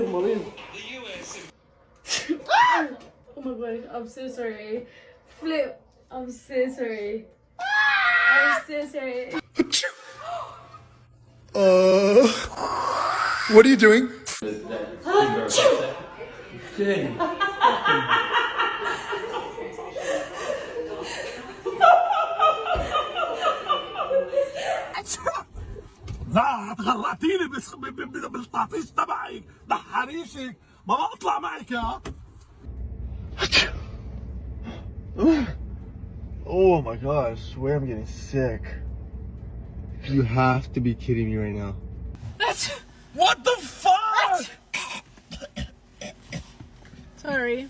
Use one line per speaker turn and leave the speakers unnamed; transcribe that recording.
مريض.
Oh my god, I'm so sorry. Flip, I'm so sorry. I'm so sorry.
What are you doing?
لا هتغرقتيني بالطفيش تبعك ده حريشك ما بطلع معك يا
Oh my god, I swear I'm getting sick. You have to be kidding me right now.
What the fuck?
Sorry.